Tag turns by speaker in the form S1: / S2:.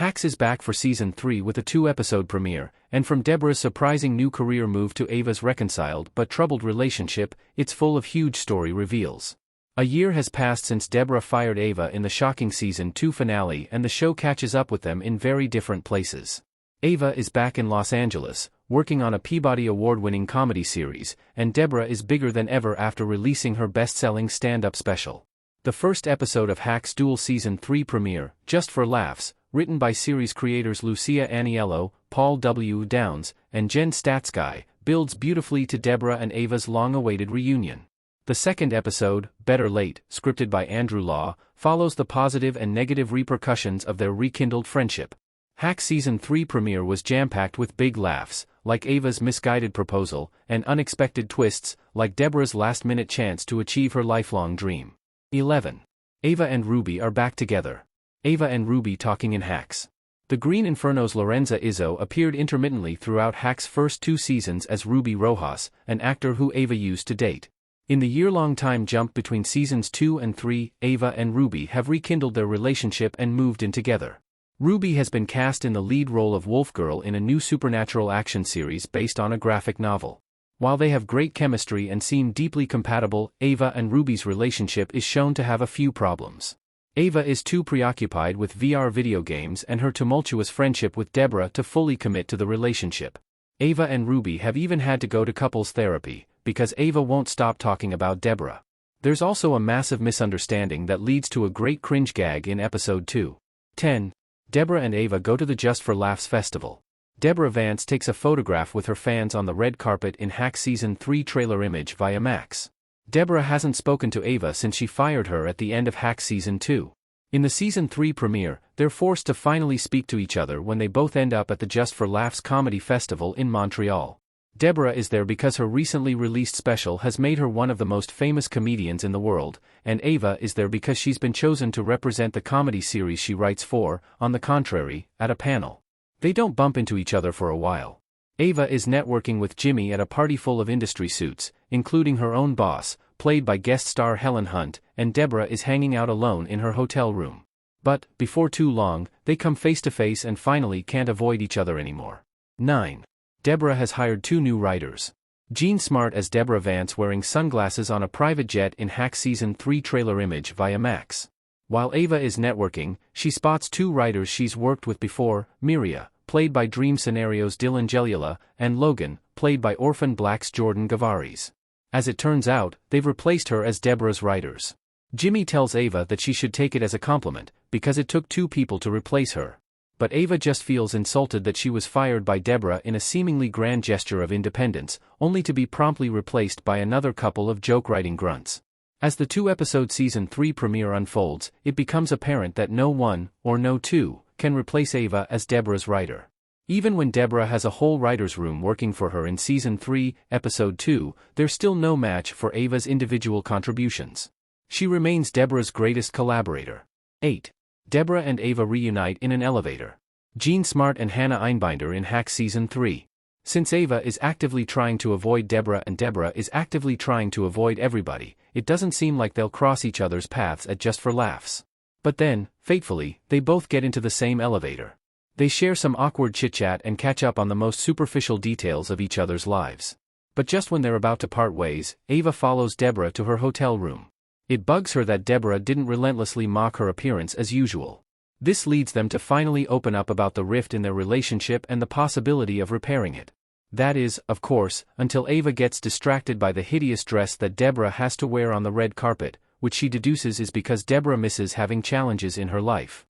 S1: Hacks is back for Season 3 with a 2-episode premiere, and from Deborah's surprising new career move to Ava's reconciled but troubled relationship, it's full of huge story reveals. A year has passed since Deborah fired Ava in the shocking Season 2 finale, and the show catches up with them in very different places. Ava is back in Los Angeles, working on a Peabody Award-winning comedy series, and Deborah is bigger than ever after releasing her best-selling stand-up special. The first episode of Hacks Duel Season 3 premiere, Just for Laughs, written by series creators Lucia Aniello, Paul W. Downs, and Jen Statsky, builds beautifully to Deborah and Ava's long-awaited reunion. The second episode, Better Late, scripted by Andrew Law, follows the positive and negative repercussions of their rekindled friendship. Hacks Season 3 premiere was jam-packed with big laughs, like Ava's misguided proposal, and unexpected twists, like Deborah's last-minute chance to achieve her lifelong dream. 11. Ava and Ruby are back together. Ava and Ruby talking in Hacks. The Green Inferno's Lorenza Izzo appeared intermittently throughout Hacks' first 2 seasons as Ruby Rojas, an actor who Ava used to date. In the year-long time jump between Seasons 2 and 3, Ava and Ruby have rekindled their relationship and moved in together. Ruby has been cast in the lead role of Wolf Girl in a new supernatural action series based on a graphic novel. While they have great chemistry and seem deeply compatible, Ava and Ruby's relationship is shown to have a few problems. Ava is too preoccupied with VR video games and her tumultuous friendship with Deborah to fully commit to the relationship. Ava and Ruby have even had to go to couples therapy, because Ava won't stop talking about Deborah. There's also a massive misunderstanding that leads to a great cringe gag in Episode 2. 10. Deborah and Ava go to the Just for Laughs festival. Deborah Vance takes a photograph with her fans on the red carpet in Hacks Season 3 trailer image via Max. Deborah hasn't spoken to Ava since she fired her at the end of Hacks Season 2. In the Season 3 premiere, they're forced to finally speak to each other when they both end up at the Just for Laughs Comedy Festival in Montreal. Deborah is there because her recently released special has made her one of the most famous comedians in the world, and Ava is there because she's been chosen to represent the comedy series she writes for, on the contrary, at a panel. They don't bump into each other for a while. Ava is networking with Jimmy at a party full of industry suits, including her own boss, played by guest star Helen Hunt, and Deborah is hanging out alone in her hotel room. But, before too long, they come face to face and finally can't avoid each other anymore. 9. Deborah has hired 2 new writers. Jean Smart as Deborah Vance wearing sunglasses on a private jet in Hacks Season 3 trailer image via Max. While Ava is networking, she spots 2 writers she's worked with before, Miria, played by Dream Scenario's Dylan Gelula, and Logan, played by Orphan Black's Jordan Gavaris. As it turns out, they've replaced her as Deborah's writers. Jimmy tells Ava that she should take it as a compliment, because it took 2 people to replace her. But Ava just feels insulted that she was fired by Deborah in a seemingly grand gesture of independence, only to be promptly replaced by another couple of joke-writing grunts. As the 2-episode Season 3 premiere unfolds, it becomes apparent that no one, or no 2, can replace Ava as Deborah's writer. Even when Deborah has a whole writer's room working for her in Season 3, Episode 2, there's still no match for Ava's individual contributions. She remains Deborah's greatest collaborator. 8. Deborah and Ava reunite in an elevator. Jean Smart and Hannah Einbinder in Hacks Season 3. Since Ava is actively trying to avoid Deborah and Deborah is actively trying to avoid everybody, it doesn't seem like they'll cross each other's paths at Just for Laughs. But then, fatefully, they both get into the same elevator. They share some awkward chit-chat and catch up on the most superficial details of each other's lives. But just when they're about to part ways, Ava follows Deborah to her hotel room. It bugs her that Deborah didn't relentlessly mock her appearance as usual. This leads them to finally open up about the rift in their relationship and the possibility of repairing it. That is, of course, until Ava gets distracted by the hideous dress that Deborah has to wear on the red carpet, which she deduces is because Deborah misses having challenges in her life.